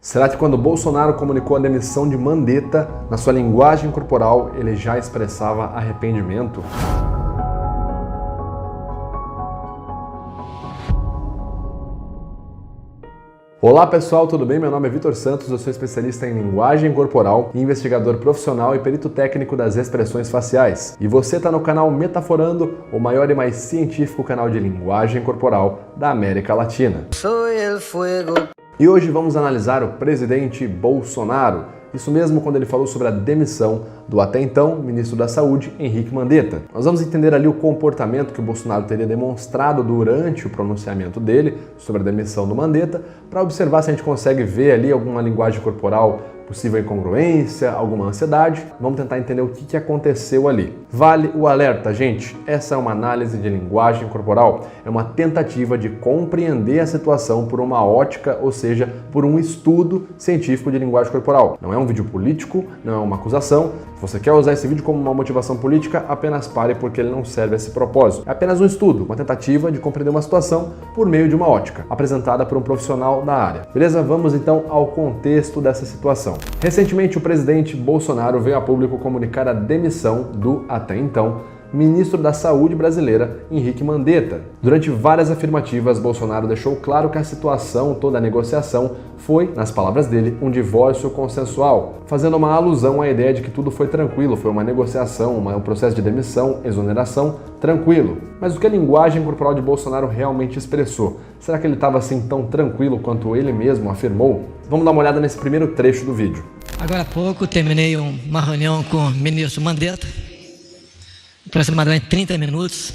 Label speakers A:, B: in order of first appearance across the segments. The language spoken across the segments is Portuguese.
A: Será que quando Bolsonaro comunicou a demissão de Mandetta, na sua linguagem corporal, ele já expressava arrependimento? Olá pessoal, tudo bem? Meu nome é Vitor Santos, eu sou especialista em linguagem corporal, investigador profissional e perito técnico das expressões faciais. E você está no canal Metaforando, o maior e mais científico canal de linguagem corporal da América Latina. E hoje vamos analisar o presidente Bolsonaro. Isso mesmo quando ele falou sobre a demissão do até então ministro da Saúde, Henrique Mandetta. Nós vamos entender ali o comportamento que o Bolsonaro teria demonstrado durante o pronunciamento dele sobre a demissão do Mandetta, para observar se a gente consegue ver ali alguma linguagem corporal, possível incongruência, alguma ansiedade. Vamos tentar entender o que aconteceu ali. Vale o alerta, gente. Essa é uma análise de linguagem corporal. É uma tentativa de compreender a situação por uma ótica, ou seja, por um estudo científico de linguagem corporal. Não é um vídeo político, não é uma acusação. Se você quer usar esse vídeo como uma motivação política, apenas pare porque ele não serve a esse propósito. É apenas um estudo, uma tentativa de compreender uma situação por meio de uma ótica, apresentada por um profissional da área. Beleza? Vamos então ao contexto dessa situação. Recentemente, o presidente Bolsonaro veio a público comunicar a demissão do, até então, ministro da Saúde brasileira, Henrique Mandetta. Durante várias afirmativas, Bolsonaro deixou claro que a situação, toda a negociação, foi, nas palavras dele, um divórcio consensual, fazendo uma alusão à ideia de que tudo foi tranquilo, foi uma negociação, um processo de demissão, exoneração, tranquilo. Mas o que a linguagem corporal de Bolsonaro realmente expressou? Será que ele estava assim tão tranquilo quanto ele mesmo afirmou? Vamos dar uma olhada nesse primeiro trecho do vídeo.
B: Agora há pouco terminei uma reunião com o ministro Mandetta, aproximadamente 30 minutos,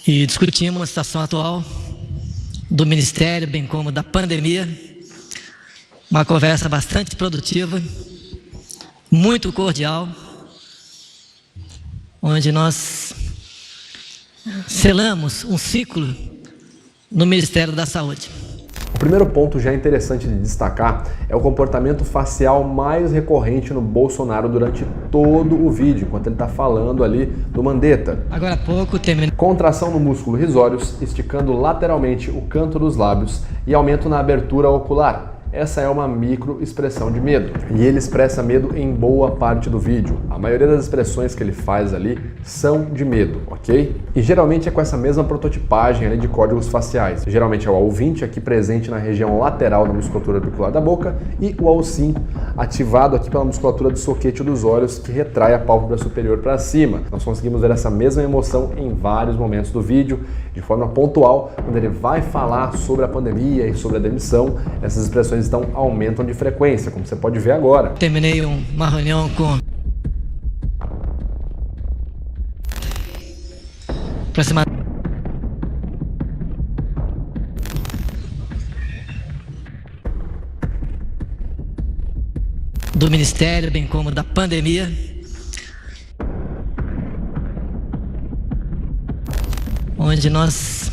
B: e discutimos a situação atual do Ministério, bem como da pandemia. Uma conversa bastante produtiva, muito cordial, onde nós selamos um ciclo no Ministério da Saúde.
A: O primeiro ponto já interessante de destacar é o comportamento facial mais recorrente no Bolsonaro durante todo o vídeo, enquanto ele está falando ali do Mandetta.
B: Agora há pouco terminei.
A: Contração no músculo risórios, esticando lateralmente o canto dos lábios e aumento na abertura ocular. Essa é uma micro expressão de medo. E ele expressa medo em boa parte do vídeo. A maioria das expressões que ele faz ali são de medo, ok? E geralmente é com essa mesma prototipagem ali de códigos faciais. Geralmente é o AU20 aqui presente na região lateral da musculatura auricular da boca e o AU5 ativado aqui pela musculatura do soquete dos olhos, que retrai a pálpebra superior para cima. Nós conseguimos ver essa mesma emoção em vários momentos do vídeo, de forma pontual, quando ele vai falar sobre a pandemia e sobre a demissão. Essas expressões aumentam de frequência, como você pode ver agora.
B: Terminei uma reunião com aproximadamente do Ministério, bem como da pandemia. Onde nós...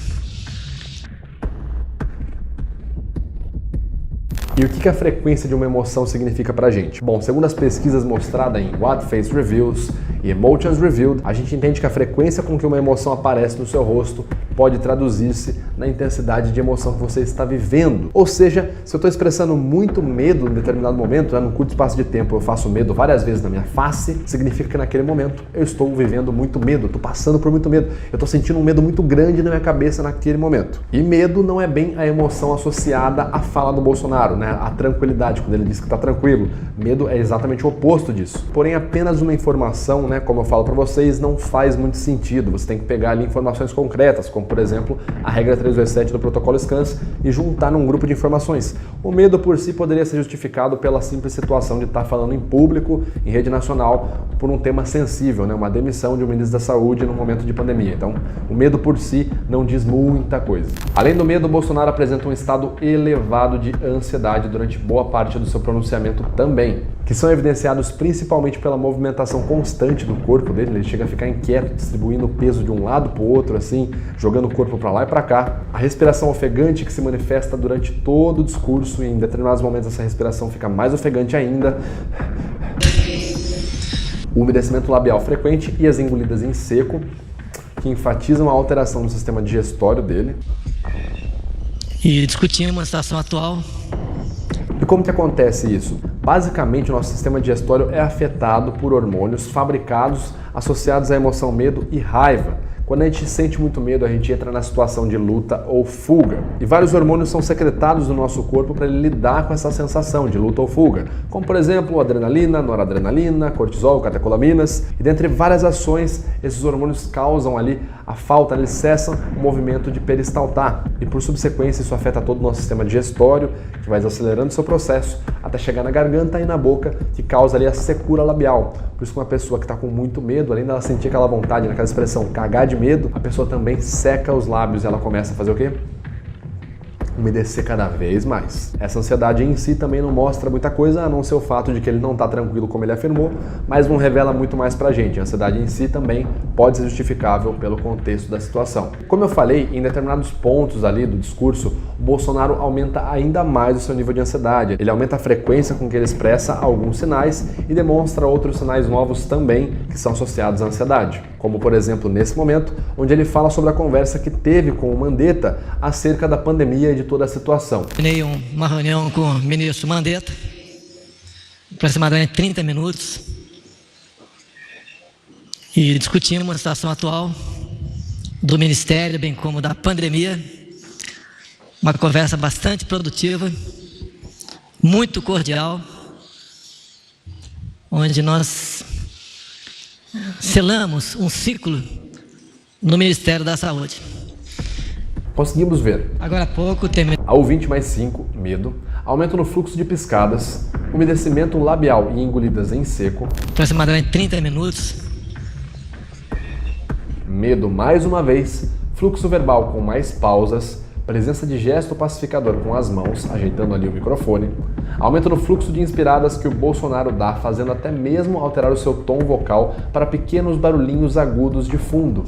A: E o que a frequência de uma emoção significa pra gente? Bom, segundo as pesquisas mostradas em What Face Reveals e Emotions Revealed, a gente entende que a frequência com que uma emoção aparece no seu rosto pode traduzir-se na intensidade de emoção que você está vivendo. Ou seja, se eu estou expressando muito medo em determinado momento, num curto espaço de tempo eu faço medo várias vezes na minha face, significa que naquele momento eu estou vivendo muito medo, estou passando por muito medo, eu estou sentindo um medo muito grande na minha cabeça naquele momento. E medo não é bem a emoção associada à fala do Bolsonaro, né? A tranquilidade, quando ele diz que está tranquilo. Medo é exatamente o oposto disso. Porém, apenas uma informação, né, como eu falo para vocês, não faz muito sentido. Você tem que pegar ali informações concretas, como por exemplo a regra 327 do protocolo SCANS, e juntar num grupo de informações. O medo por si poderia ser justificado pela simples situação de estar falando em público, em rede nacional, por um tema sensível, né, uma demissão de um ministro da Saúde num momento de pandemia. Então, o medo por si não diz muita coisa. Além do medo, Bolsonaro apresenta um estado elevado de ansiedade durante boa parte do seu pronunciamento também, que são evidenciados principalmente pela movimentação constante do corpo dele. Ele chega a ficar inquieto, distribuindo o peso de um lado para o outro, assim, jogando o corpo para lá e para cá. A respiração ofegante que se manifesta durante todo o discurso, e em determinados momentos essa respiração fica mais ofegante ainda. O umedecimento labial frequente e as engolidas em seco, que enfatizam a alteração no sistema digestório dele.
B: e discutimos a situação atual.
A: E como que acontece isso? Basicamente, o nosso sistema digestório é afetado por hormônios fabricados associados à emoção medo e raiva. Quando a gente sente muito medo, a gente entra na situação de luta ou fuga. E vários hormônios são secretados no nosso corpo para ele lidar com essa sensação de luta ou fuga. Como, por exemplo, adrenalina, noradrenalina, cortisol, catecolaminas. E dentre várias ações, esses hormônios causam ali a falta, eles cessam o movimento de peristaltar. E por subsequência, isso afeta todo o nosso sistema digestório, que vai acelerando o seu processo até chegar na garganta e na boca, que causa ali a secura labial. Por isso que uma pessoa que está com muito medo, além dela sentir aquela vontade, naquela expressão cagar de medo, a pessoa também seca os lábios e ela começa a fazer o quê? Umedecer cada vez mais. Essa ansiedade em si também não mostra muita coisa, a não ser o fato de que ele não está tranquilo como ele afirmou, mas não revela muito mais pra gente. A ansiedade em si também pode ser justificável pelo contexto da situação. Como eu falei, em determinados pontos ali do discurso, o Bolsonaro aumenta ainda mais o seu nível de ansiedade. Ele aumenta a frequência com que ele expressa alguns sinais e demonstra outros sinais novos também que são associados à ansiedade. Como, por exemplo, nesse momento, onde ele fala sobre a conversa que teve com o Mandetta acerca da pandemia e de toda a situação.
B: Terminei uma reunião com o ministro Mandetta, aproximadamente 30 minutos, e discutimos a situação atual do Ministério, bem como da pandemia. Uma conversa bastante produtiva, muito cordial, onde nós selamos um ciclo no Ministério da Saúde.
A: Conseguimos ver.
B: Agora há pouco terminei.
A: A ouvinte mais 5, medo, aumento no fluxo de piscadas, umedecimento labial e engolidas em seco.
B: Aproximadamente 30 minutos.
A: Medo mais uma vez, fluxo verbal com mais pausas, presença de gesto pacificador com as mãos, ajeitando ali o microfone, aumento no fluxo de inspiradas que o Bolsonaro dá, fazendo até mesmo alterar o seu tom vocal para pequenos barulhinhos agudos de fundo.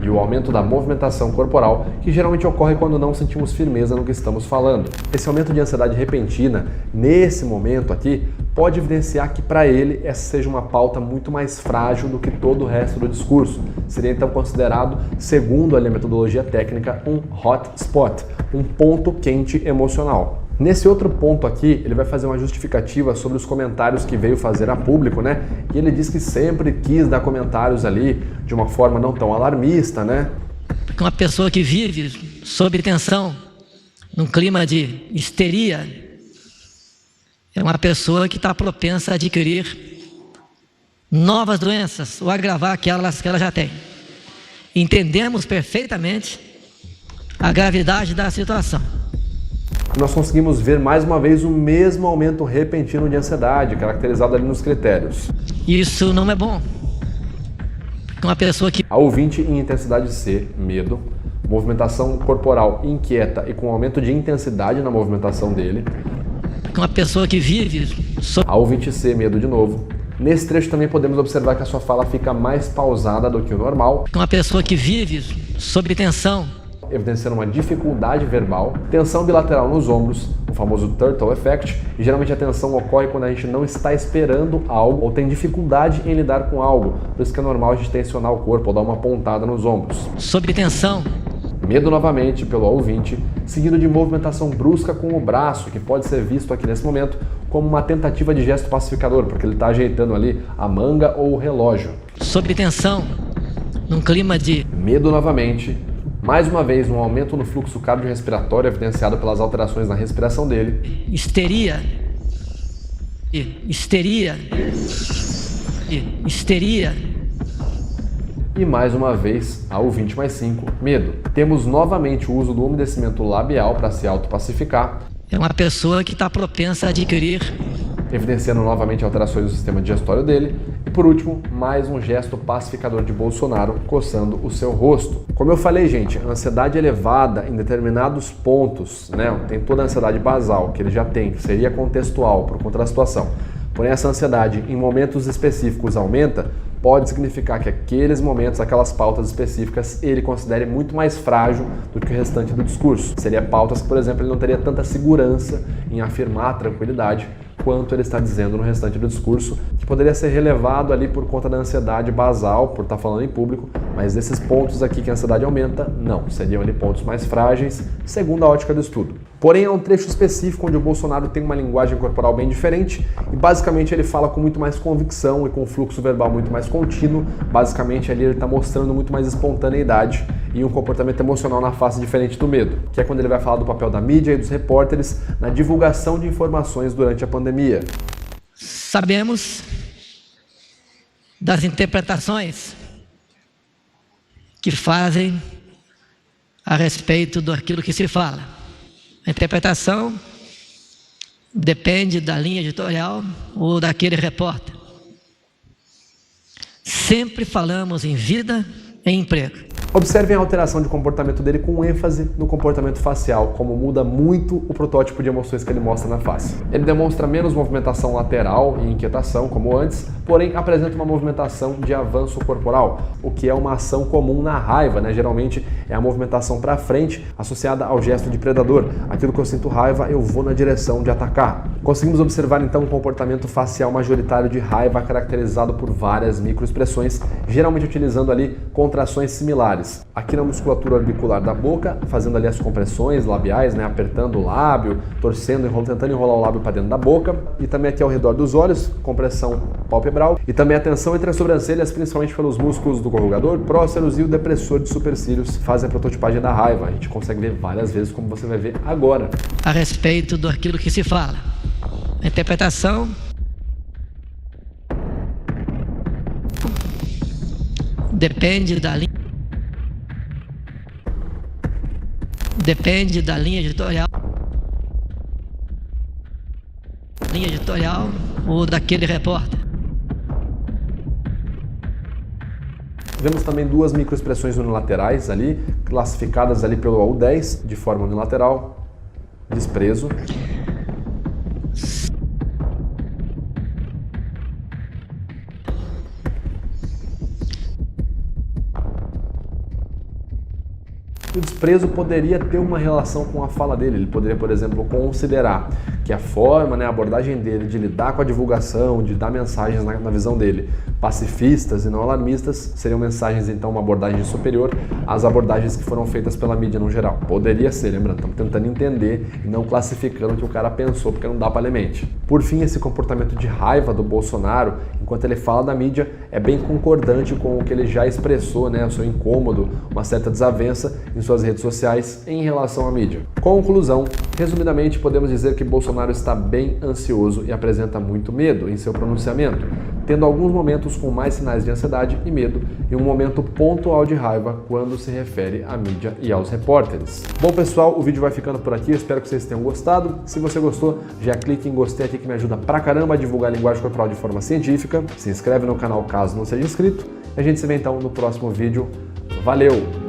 A: E o aumento da movimentação corporal, que geralmente ocorre quando não sentimos firmeza no que estamos falando. Esse aumento de ansiedade repentina, nesse momento aqui, pode evidenciar que para ele essa seja uma pauta muito mais frágil do que todo o resto do discurso. Seria então considerado, segundo a metodologia técnica, um hot spot, um ponto quente emocional. Nesse outro ponto aqui, ele vai fazer uma justificativa sobre os comentários que veio fazer a público, né? E ele diz que sempre quis dar comentários ali de uma forma não tão alarmista, né?
B: Uma pessoa que vive sob tensão, num clima de histeria, é uma pessoa que está propensa a adquirir novas doenças ou agravar aquelas que ela já tem. Entendemos perfeitamente a gravidade da situação.
A: Nós conseguimos ver mais uma vez o mesmo aumento repentino de ansiedade, caracterizado ali nos critérios.
B: Isso não é bom. Uma pessoa que...
A: A ouvinte em intensidade C, medo, movimentação corporal inquieta e com aumento de intensidade na movimentação dele.
B: Uma pessoa que vive...
A: A ouvinte C, medo de novo. Nesse trecho também podemos observar que a sua fala fica mais pausada do que o normal.
B: Uma pessoa que vive sob tensão,
A: evidenciando uma dificuldade verbal, tensão bilateral nos ombros, o famoso turtle effect, e geralmente a tensão ocorre quando a gente não está esperando algo ou tem dificuldade em lidar com algo, por isso que é normal a gente tensionar o corpo ou dar uma pontada nos ombros.
B: Sob tensão.
A: Medo novamente pelo ouvinte, seguido de movimentação brusca com o braço, que pode ser visto aqui nesse momento como uma tentativa de gesto pacificador, porque ele está ajeitando ali a manga ou o relógio.
B: Sob tensão, num clima de...
A: Medo novamente. Mais uma vez, um aumento no fluxo cardiorrespiratório evidenciado pelas alterações na respiração dele.
B: Histeria.
A: E mais uma vez, a ouvinte mais 5, medo. Temos novamente o uso do umedecimento labial para se autopacificar.
B: É uma pessoa que está propensa a adquirir...
A: evidenciando novamente alterações no sistema digestório dele. E por último, mais um gesto pacificador de Bolsonaro coçando o seu rosto. Como eu falei, gente, a ansiedade elevada em determinados pontos, né? Tem toda a ansiedade basal que ele já tem, que seria contextual por conta da situação. Porém, essa ansiedade em momentos específicos aumenta, pode significar que aqueles momentos, aquelas pautas específicas, ele considere muito mais frágil do que o restante do discurso. Seria pautas que, por exemplo, ele não teria tanta segurança em afirmar a tranquilidade quanto ele está dizendo no restante do discurso, que poderia ser relevado ali por conta da ansiedade basal, por estar falando em público, mas esses pontos aqui que a ansiedade aumenta, não, seriam ali pontos mais frágeis, segundo a ótica do estudo. Porém, é um trecho específico onde o Bolsonaro tem uma linguagem corporal bem diferente e basicamente ele fala com muito mais convicção e com um fluxo verbal muito mais contínuo. Basicamente ali ele está mostrando muito mais espontaneidade e um comportamento emocional na face diferente do medo, que é quando ele vai falar do papel da mídia e dos repórteres na divulgação de informações durante a pandemia.
B: Sabemos das interpretações que fazem a respeito daquilo que se fala. A interpretação depende da linha editorial ou daquele repórter. Sempre falamos em vida e emprego.
A: Observem a alteração de comportamento dele com ênfase no comportamento facial, como muda muito o protótipo de emoções que ele mostra na face. Ele demonstra menos movimentação lateral e inquietação, como antes, porém apresenta uma movimentação de avanço corporal, o que é uma ação comum na raiva, né? Geralmente é a movimentação para frente associada ao gesto de predador. Aquilo que eu sinto raiva, eu vou na direção de atacar. Conseguimos observar então um comportamento facial majoritário de raiva caracterizado por várias microexpressões, geralmente utilizando ali contrações similares. Aqui na musculatura orbicular da boca, fazendo ali as compressões labiais, né, apertando o lábio, torcendo, tentando enrolar o lábio para dentro da boca, e também aqui ao redor dos olhos, compressão palpebral, e também a tensão entre as sobrancelhas, principalmente pelos músculos do corrugador, próceros e o depressor de supercílios, fazem a prototipagem da raiva. A gente consegue ver várias vezes, como você vai ver agora.
B: A respeito daquilo que se fala. A interpretação depende da linha editorial ou daquele repórter.
A: Vemos também duas microexpressões unilaterais ali, classificadas ali pelo AU10, de forma unilateral, desprezo. O desprezo poderia ter uma relação com a fala dele. Ele poderia, por exemplo, considerar que a forma, né, a abordagem dele de lidar com a divulgação, de dar mensagens na visão dele, pacifistas e não alarmistas, seriam mensagens, então, uma abordagem superior às abordagens que foram feitas pela mídia no geral. Poderia ser, lembrando, estamos tentando entender e não classificando o que o cara pensou, porque não dá para ler mente. Por fim, esse comportamento de raiva do Bolsonaro, enquanto ele fala da mídia, é bem concordante com o que ele já expressou, né, o seu incômodo, uma certa desavença em suas redes sociais em relação à mídia. Conclusão, resumidamente, podemos dizer que Bolsonaro está bem ansioso e apresenta muito medo em seu pronunciamento, tendo alguns momentos com mais sinais de ansiedade e medo e um momento pontual de raiva quando se refere à mídia e aos repórteres. Bom, pessoal, o vídeo vai ficando por aqui, eu espero que vocês tenham gostado. Se você gostou, já clique em gostei aqui que me ajuda pra caramba a divulgar a linguagem corporal de forma científica. Se inscreve no canal caso não seja inscrito e a gente se vê então no próximo vídeo. Valeu!